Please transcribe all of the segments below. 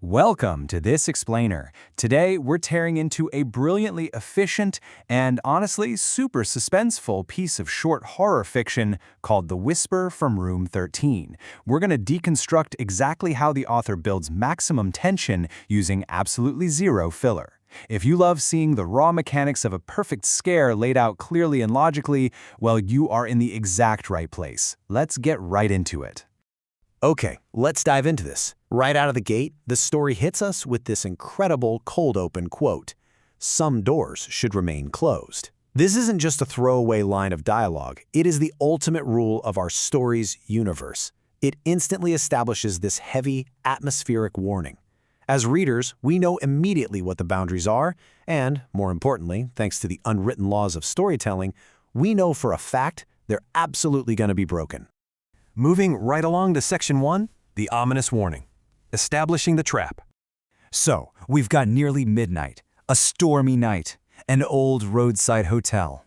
Welcome to This Explainer. Today, we're tearing into a brilliantly efficient and honestly super suspenseful piece of short horror fiction called The Whisper from Room 13. We're going to deconstruct exactly how the author builds maximum tension using absolutely zero filler. If you love seeing the raw mechanics of a perfect scare laid out clearly and logically, well, you are in the exact right place. Let's get right into it. Okay, let's dive into this. Right out of the gate, the story hits us with this incredible cold open quote: "Some doors should remain closed." This isn't just a throwaway line of dialogue, it is the ultimate rule of our story's universe. It instantly establishes this heavy, atmospheric warning. As readers, we know immediately what the boundaries are, and, more importantly, thanks to the unwritten laws of storytelling, we know for a fact they're absolutely going to be broken. Moving right along to Section 1, the ominous warning. Establishing the trap. So, we've got nearly midnight, a stormy night, an old roadside hotel.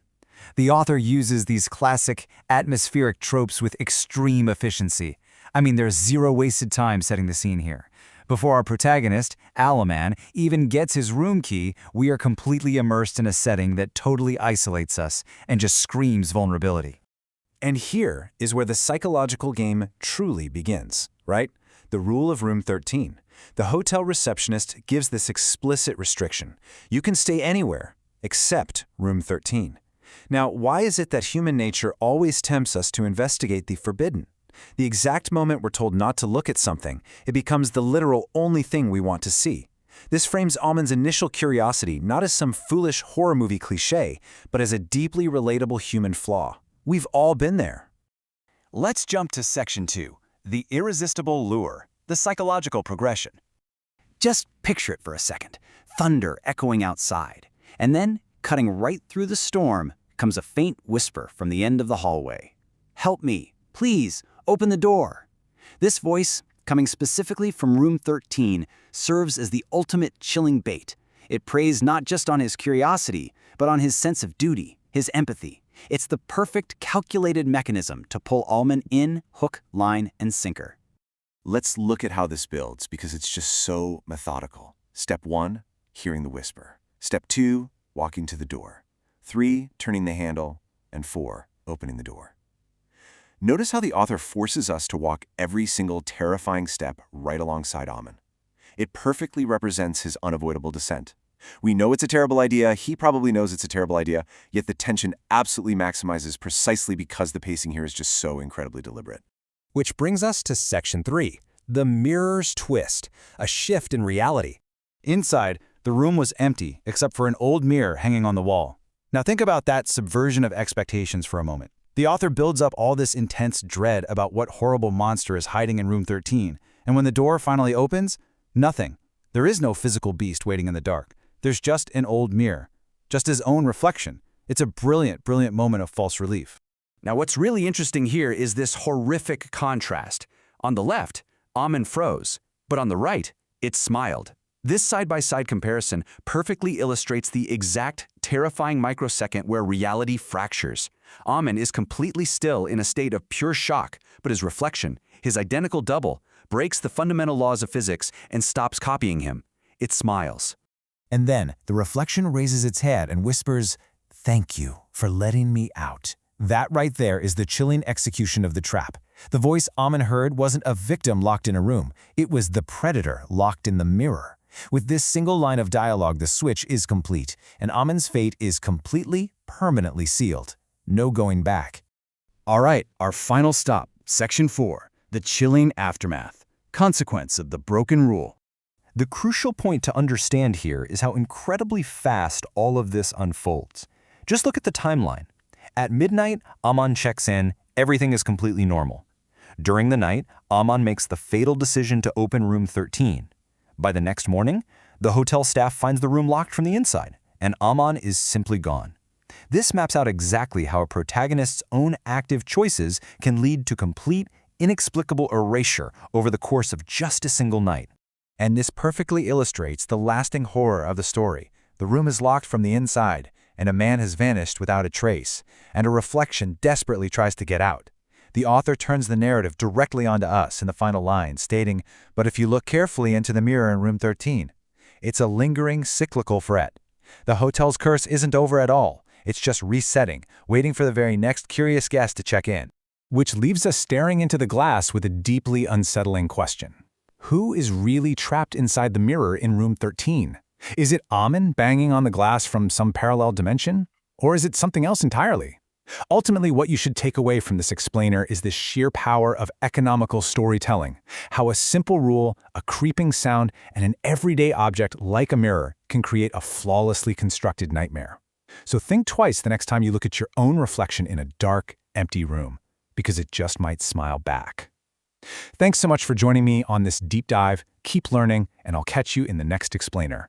The author uses these classic, atmospheric tropes with extreme efficiency. I mean, there's zero wasted time setting the scene here. Before our protagonist, Alaman, even gets his room key, we are completely immersed in a setting that totally isolates us and just screams vulnerability. And here is where the psychological game truly begins, right? The rule of Room 13. The hotel receptionist gives this explicit restriction. You can stay anywhere except Room 13. Now, why is it that human nature always tempts us to investigate the forbidden? The exact moment we're told not to look at something, it becomes the literal only thing we want to see. This frames Amon's initial curiosity not as some foolish horror movie cliché, but as a deeply relatable human flaw. We've all been there. Let's jump to Section 2, the irresistible lure, the psychological progression. Just picture it for a second. Thunder echoing outside. And then, cutting right through the storm, comes a faint whisper from the end of the hallway. "Help me. Please, open the door." This voice, coming specifically from Room 13, serves as the ultimate chilling bait. It preys not just on his curiosity, but on his sense of duty, his empathy. It's the perfect calculated mechanism to pull Alman in, hook, line, and sinker. Let's look at how this builds because it's just so methodical. Step 1, hearing the whisper. Step 2, walking to the door. 3, turning the handle. And 4, opening the door. Notice how the author forces us to walk every single terrifying step right alongside Amen. It perfectly represents his unavoidable descent. We know it's a terrible idea, he probably knows it's a terrible idea, yet the tension absolutely maximizes precisely because the pacing here is just so incredibly deliberate. Which brings us to Section 3, the mirror's twist, a shift in reality. Inside, the room was empty except for an old mirror hanging on the wall. Now think about that subversion of expectations for a moment. The author builds up all this intense dread about what horrible monster is hiding in Room 13, and when the door finally opens, nothing. There is no physical beast waiting in the dark. There's just an old mirror, just his own reflection. It's a brilliant, brilliant moment of false relief. Now what's really interesting here is this horrific contrast. On the left, Amen froze, but on the right, it smiled. This side-by-side comparison perfectly illustrates the exact terrifying microsecond where reality fractures. Amen is completely still in a state of pure shock, but his reflection, his identical double, breaks the fundamental laws of physics and stops copying him. It smiles. And then the reflection raises its head and whispers, "Thank you for letting me out." That right there is the chilling execution of the trap. The voice Amen heard wasn't a victim locked in a room. It was the predator locked in the mirror. With this single line of dialogue, the switch is complete, and Amen's fate is completely, permanently sealed. No going back. All right, our final stop, Section 4, the chilling aftermath, consequence of the broken rule. The crucial point to understand here is how incredibly fast all of this unfolds. Just look at the timeline. At midnight, Amen checks in, everything is completely normal. During the night, Amen makes the fatal decision to open Room 13. By the next morning, the hotel staff finds the room locked from the inside, and Amen is simply gone. This maps out exactly how a protagonist's own active choices can lead to complete, inexplicable erasure over the course of just a single night. And this perfectly illustrates the lasting horror of the story. The room is locked from the inside, and a man has vanished without a trace, and a reflection desperately tries to get out. The author turns the narrative directly onto us in the final line, stating, "But if you look carefully into the mirror in room 13, it's a lingering, cyclical threat. The hotel's curse isn't over at all. It's just resetting, waiting for the very next curious guest to check in." Which leaves us staring into the glass with a deeply unsettling question. Who is really trapped inside the mirror in room 13? Is it Amen banging on the glass from some parallel dimension? Or is it something else entirely? Ultimately, what you should take away from this explainer is the sheer power of economical storytelling, how a simple rule, a creeping sound, and an everyday object like a mirror can create a flawlessly constructed nightmare. So think twice the next time you look at your own reflection in a dark, empty room, because it just might smile back. Thanks so much for joining me on this deep dive. Keep learning, and I'll catch you in the next explainer.